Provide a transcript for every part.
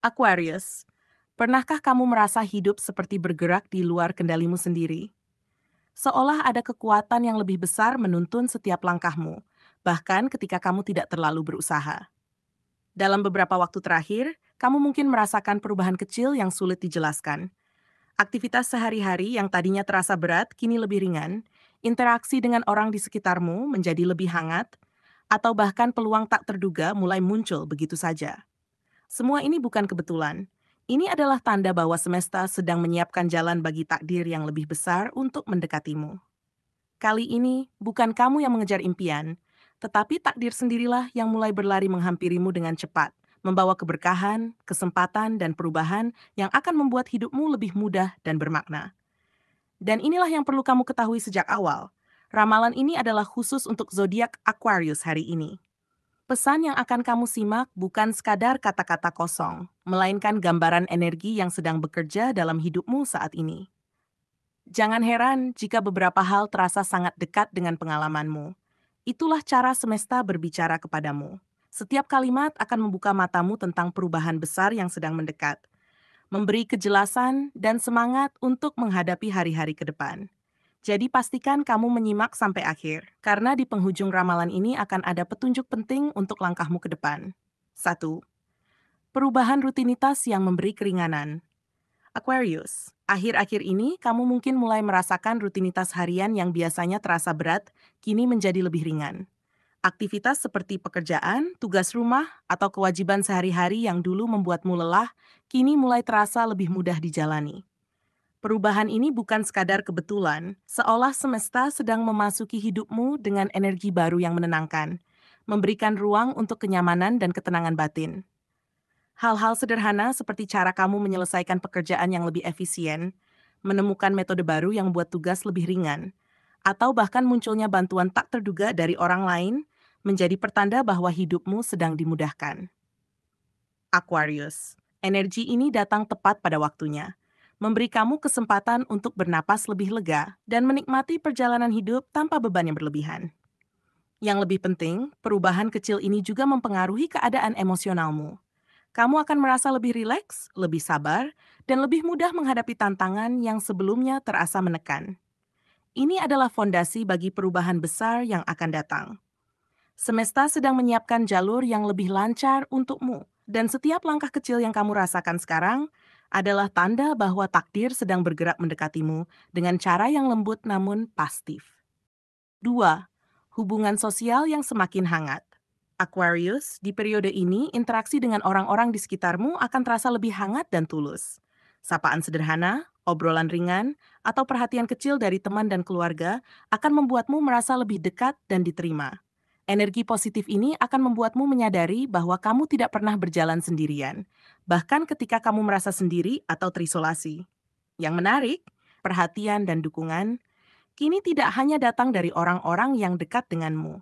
Aquarius, pernahkah kamu merasa hidup seperti bergerak di luar kendalimu sendiri? Seolah ada kekuatan yang lebih besar menuntun setiap langkahmu, bahkan ketika kamu tidak terlalu berusaha. Dalam beberapa waktu terakhir, kamu mungkin merasakan perubahan kecil yang sulit dijelaskan. Aktivitas sehari-hari yang tadinya terasa berat kini lebih ringan, interaksi dengan orang di sekitarmu menjadi lebih hangat, atau bahkan peluang tak terduga mulai muncul begitu saja. Semua ini bukan kebetulan. Ini adalah tanda bahwa semesta sedang menyiapkan jalan bagi takdir yang lebih besar untuk mendekatimu. Kali ini, bukan kamu yang mengejar impian, tetapi takdir sendirilah yang mulai berlari menghampirimu dengan cepat, membawa keberkahan, kesempatan, dan perubahan yang akan membuat hidupmu lebih mudah dan bermakna. Dan inilah yang perlu kamu ketahui sejak awal. Ramalan ini adalah khusus untuk zodiak Aquarius hari ini. Pesan yang akan kamu simak bukan sekadar kata-kata kosong, melainkan gambaran energi yang sedang bekerja dalam hidupmu saat ini. Jangan heran jika beberapa hal terasa sangat dekat dengan pengalamanmu. Itulah cara semesta berbicara kepadamu. Setiap kalimat akan membuka matamu tentang perubahan besar yang sedang mendekat, memberi kejelasan dan semangat untuk menghadapi hari-hari ke depan. Jadi pastikan kamu menyimak sampai akhir, karena di penghujung ramalan ini akan ada petunjuk penting untuk langkahmu ke depan. 1. Perubahan rutinitas yang memberi keringanan. Aquarius, akhir-akhir ini kamu mungkin mulai merasakan rutinitas harian yang biasanya terasa berat, kini menjadi lebih ringan. Aktivitas seperti pekerjaan, tugas rumah, atau kewajiban sehari-hari yang dulu membuatmu lelah, kini mulai terasa lebih mudah dijalani. Perubahan ini bukan sekadar kebetulan, seolah semesta sedang memasuki hidupmu dengan energi baru yang menenangkan, memberikan ruang untuk kenyamanan dan ketenangan batin. Hal-hal sederhana seperti cara kamu menyelesaikan pekerjaan yang lebih efisien, menemukan metode baru yang membuat tugas lebih ringan, atau bahkan munculnya bantuan tak terduga dari orang lain, menjadi pertanda bahwa hidupmu sedang dimudahkan. Aquarius, energi ini datang tepat pada waktunya, memberi kamu kesempatan untuk bernapas lebih lega dan menikmati perjalanan hidup tanpa beban yang berlebihan. Yang lebih penting, perubahan kecil ini juga mempengaruhi keadaan emosionalmu. Kamu akan merasa lebih rileks, lebih sabar, dan lebih mudah menghadapi tantangan yang sebelumnya terasa menekan. Ini adalah fondasi bagi perubahan besar yang akan datang. Semesta sedang menyiapkan jalur yang lebih lancar untukmu, dan setiap langkah kecil yang kamu rasakan sekarang adalah tanda bahwa takdir sedang bergerak mendekatimu dengan cara yang lembut namun pasti. 2. Hubungan sosial yang semakin hangat. Aquarius, di periode ini interaksi dengan orang-orang di sekitarmu akan terasa lebih hangat dan tulus. Sapaan sederhana, obrolan ringan, atau perhatian kecil dari teman dan keluarga akan membuatmu merasa lebih dekat dan diterima. Energi positif ini akan membuatmu menyadari bahwa kamu tidak pernah berjalan sendirian, bahkan ketika kamu merasa sendiri atau terisolasi. Yang menarik, perhatian dan dukungan kini tidak hanya datang dari orang-orang yang dekat denganmu.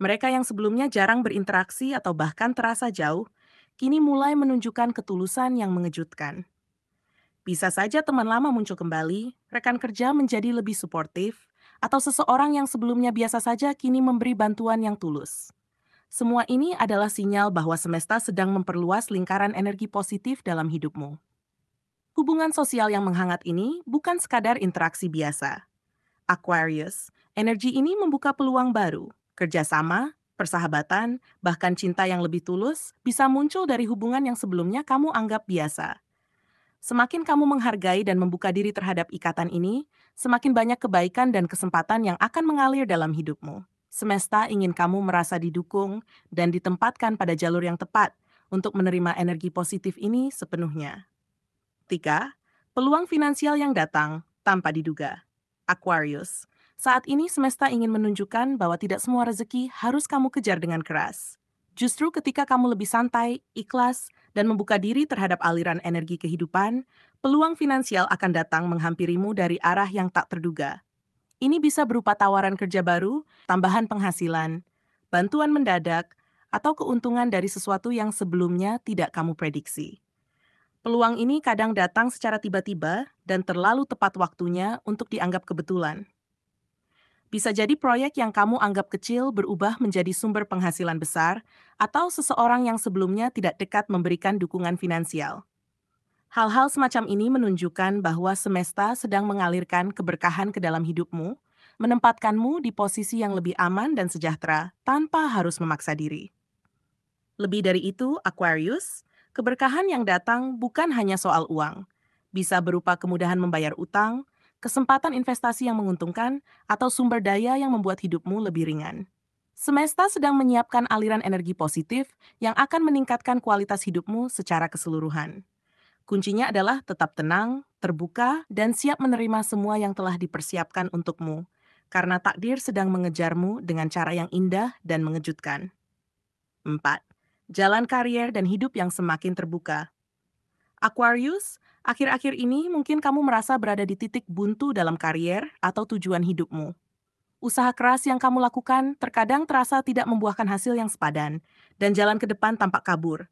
Mereka yang sebelumnya jarang berinteraksi atau bahkan terasa jauh, kini mulai menunjukkan ketulusan yang mengejutkan. Bisa saja teman lama muncul kembali, rekan kerja menjadi lebih suportif, atau seseorang yang sebelumnya biasa saja kini memberi bantuan yang tulus. Semua ini adalah sinyal bahwa semesta sedang memperluas lingkaran energi positif dalam hidupmu. Hubungan sosial yang menghangat ini bukan sekadar interaksi biasa. Aquarius, energi ini membuka peluang baru, kerjasama, persahabatan, bahkan cinta yang lebih tulus bisa muncul dari hubungan yang sebelumnya kamu anggap biasa. Semakin kamu menghargai dan membuka diri terhadap ikatan ini, semakin banyak kebaikan dan kesempatan yang akan mengalir dalam hidupmu. Semesta ingin kamu merasa didukung dan ditempatkan pada jalur yang tepat untuk menerima energi positif ini sepenuhnya. 3. Peluang finansial yang datang tanpa diduga. Aquarius, saat ini semesta ingin menunjukkan bahwa tidak semua rezeki harus kamu kejar dengan keras. Justru ketika kamu lebih santai, ikhlas, dan membuka diri terhadap aliran energi kehidupan, peluang finansial akan datang menghampirimu dari arah yang tak terduga. Ini bisa berupa tawaran kerja baru, tambahan penghasilan, bantuan mendadak, atau keuntungan dari sesuatu yang sebelumnya tidak kamu prediksi. Peluang ini kadang datang secara tiba-tiba dan terlalu tepat waktunya untuk dianggap kebetulan. Bisa jadi proyek yang kamu anggap kecil berubah menjadi sumber penghasilan besar, atau seseorang yang sebelumnya tidak dekat memberikan dukungan finansial. Hal-hal semacam ini menunjukkan bahwa semesta sedang mengalirkan keberkahan ke dalam hidupmu, menempatkanmu di posisi yang lebih aman dan sejahtera tanpa harus memaksa diri. Lebih dari itu, Aquarius, keberkahan yang datang bukan hanya soal uang. Bisa berupa kemudahan membayar utang, kesempatan investasi yang menguntungkan, atau sumber daya yang membuat hidupmu lebih ringan. Semesta sedang menyiapkan aliran energi positif yang akan meningkatkan kualitas hidupmu secara keseluruhan. Kuncinya adalah tetap tenang, terbuka, dan siap menerima semua yang telah dipersiapkan untukmu, karena takdir sedang mengejarmu dengan cara yang indah dan mengejutkan. 4. Jalan karier dan hidup yang semakin terbuka. Aquarius, akhir-akhir ini mungkin kamu merasa berada di titik buntu dalam karier atau tujuan hidupmu. Usaha keras yang kamu lakukan terkadang terasa tidak membuahkan hasil yang sepadan, dan jalan ke depan tampak kabur.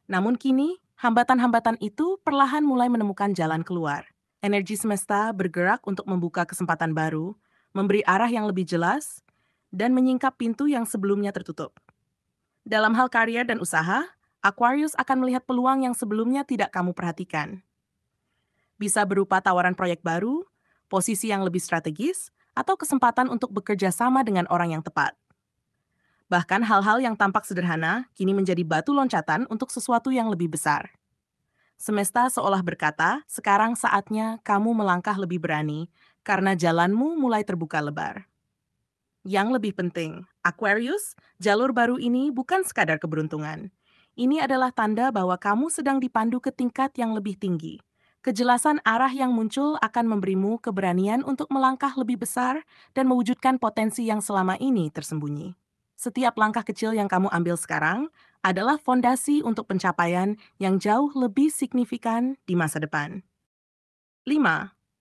Namun kini, hambatan-hambatan itu perlahan mulai menemukan jalan keluar. Energi semesta bergerak untuk membuka kesempatan baru, memberi arah yang lebih jelas, dan menyingkap pintu yang sebelumnya tertutup. Dalam hal karier dan usaha, Aquarius akan melihat peluang yang sebelumnya tidak kamu perhatikan. Bisa berupa tawaran proyek baru, posisi yang lebih strategis, atau kesempatan untuk bekerja sama dengan orang yang tepat. Bahkan hal-hal yang tampak sederhana kini menjadi batu loncatan untuk sesuatu yang lebih besar. Semesta seolah berkata, sekarang saatnya kamu melangkah lebih berani, karena jalanmu mulai terbuka lebar. Yang lebih penting, Aquarius, jalur baru ini bukan sekadar keberuntungan. Ini adalah tanda bahwa kamu sedang dipandu ke tingkat yang lebih tinggi. Kejelasan arah yang muncul akan memberimu keberanian untuk melangkah lebih besar dan mewujudkan potensi yang selama ini tersembunyi. Setiap langkah kecil yang kamu ambil sekarang adalah fondasi untuk pencapaian yang jauh lebih signifikan di masa depan. 5.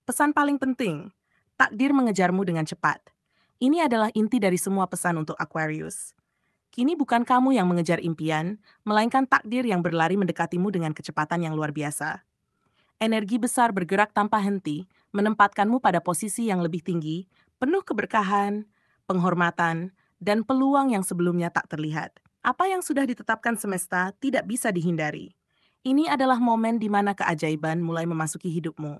Pesan paling penting, takdir mengejarmu dengan cepat. Ini adalah inti dari semua pesan untuk Aquarius. Kini bukan kamu yang mengejar impian, melainkan takdir yang berlari mendekatimu dengan kecepatan yang luar biasa. Energi besar bergerak tanpa henti, menempatkanmu pada posisi yang lebih tinggi, penuh keberkahan, penghormatan, dan peluang yang sebelumnya tak terlihat. Apa yang sudah ditetapkan semesta tidak bisa dihindari. Ini adalah momen di mana keajaiban mulai memasuki hidupmu.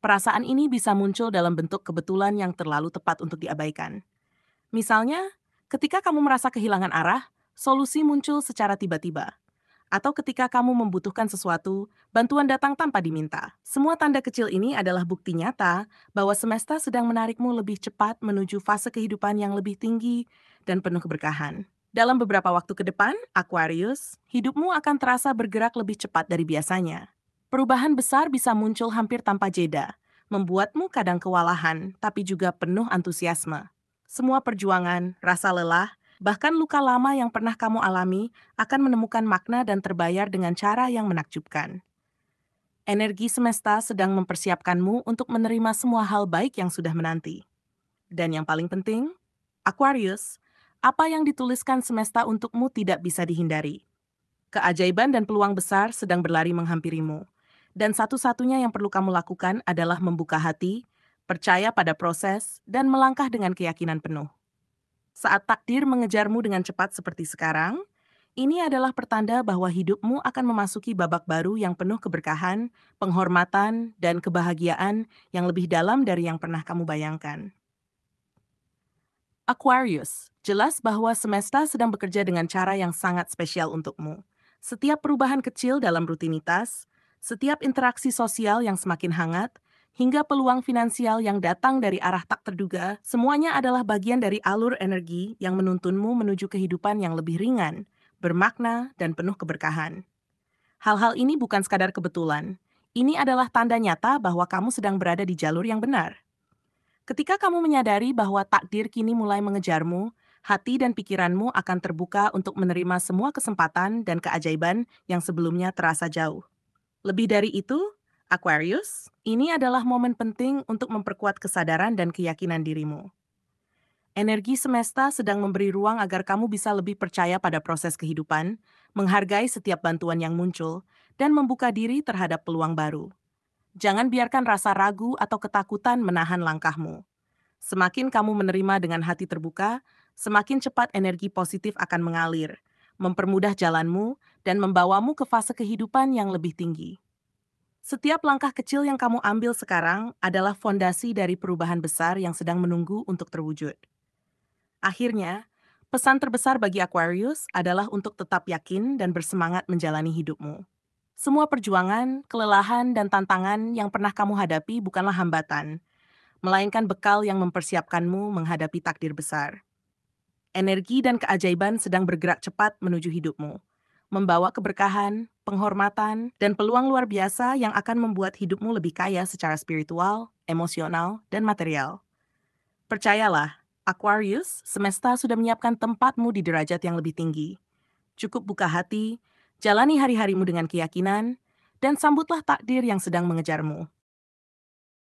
Perasaan ini bisa muncul dalam bentuk kebetulan yang terlalu tepat untuk diabaikan. Misalnya, ketika kamu merasa kehilangan arah, solusi muncul secara tiba-tiba. Atau ketika kamu membutuhkan sesuatu, bantuan datang tanpa diminta. Semua tanda kecil ini adalah bukti nyata bahwa semesta sedang menarikmu lebih cepat menuju fase kehidupan yang lebih tinggi dan penuh keberkahan. Dalam beberapa waktu ke depan, Aquarius, hidupmu akan terasa bergerak lebih cepat dari biasanya. Perubahan besar bisa muncul hampir tanpa jeda, membuatmu kadang kewalahan, tapi juga penuh antusiasme. Semua perjuangan, rasa lelah, bahkan luka lama yang pernah kamu alami akan menemukan makna dan terbayar dengan cara yang menakjubkan. Energi semesta sedang mempersiapkanmu untuk menerima semua hal baik yang sudah menanti. Dan yang paling penting, Aquarius, apa yang dituliskan semesta untukmu tidak bisa dihindari. Keajaiban dan peluang besar sedang berlari menghampirimu. Dan satu-satunya yang perlu kamu lakukan adalah membuka hati, percaya pada proses, dan melangkah dengan keyakinan penuh. Saat takdir mengejarmu dengan cepat seperti sekarang, ini adalah pertanda bahwa hidupmu akan memasuki babak baru yang penuh keberkahan, penghormatan, dan kebahagiaan yang lebih dalam dari yang pernah kamu bayangkan. Aquarius, jelas bahwa semesta sedang bekerja dengan cara yang sangat spesial untukmu. Setiap perubahan kecil dalam rutinitas, setiap interaksi sosial yang semakin hangat, hingga peluang finansial yang datang dari arah tak terduga, semuanya adalah bagian dari alur energi yang menuntunmu menuju kehidupan yang lebih ringan, bermakna, dan penuh keberkahan. Hal-hal ini bukan sekadar kebetulan. Ini adalah tanda nyata bahwa kamu sedang berada di jalur yang benar. Ketika kamu menyadari bahwa takdir kini mulai mengejarmu, hati dan pikiranmu akan terbuka untuk menerima semua kesempatan dan keajaiban yang sebelumnya terasa jauh. Lebih dari itu, Aquarius, ini adalah momen penting untuk memperkuat kesadaran dan keyakinan dirimu. Energi semesta sedang memberi ruang agar kamu bisa lebih percaya pada proses kehidupan, menghargai setiap bantuan yang muncul, dan membuka diri terhadap peluang baru. Jangan biarkan rasa ragu atau ketakutan menahan langkahmu. Semakin kamu menerima dengan hati terbuka, semakin cepat energi positif akan mengalir, mempermudah jalanmu, dan membawamu ke fase kehidupan yang lebih tinggi. Setiap langkah kecil yang kamu ambil sekarang adalah fondasi dari perubahan besar yang sedang menunggu untuk terwujud. Akhirnya, pesan terbesar bagi Aquarius adalah untuk tetap yakin dan bersemangat menjalani hidupmu. Semua perjuangan, kelelahan, dan tantangan yang pernah kamu hadapi bukanlah hambatan, melainkan bekal yang mempersiapkanmu menghadapi takdir besar. Energi dan keajaiban sedang bergerak cepat menuju hidupmu, membawa keberkahan, penghormatan, dan peluang luar biasa yang akan membuat hidupmu lebih kaya secara spiritual, emosional, dan material. Percayalah, Aquarius, semesta sudah menyiapkan tempatmu di derajat yang lebih tinggi. Cukup buka hati, jalani hari-harimu dengan keyakinan, dan sambutlah takdir yang sedang mengejarmu.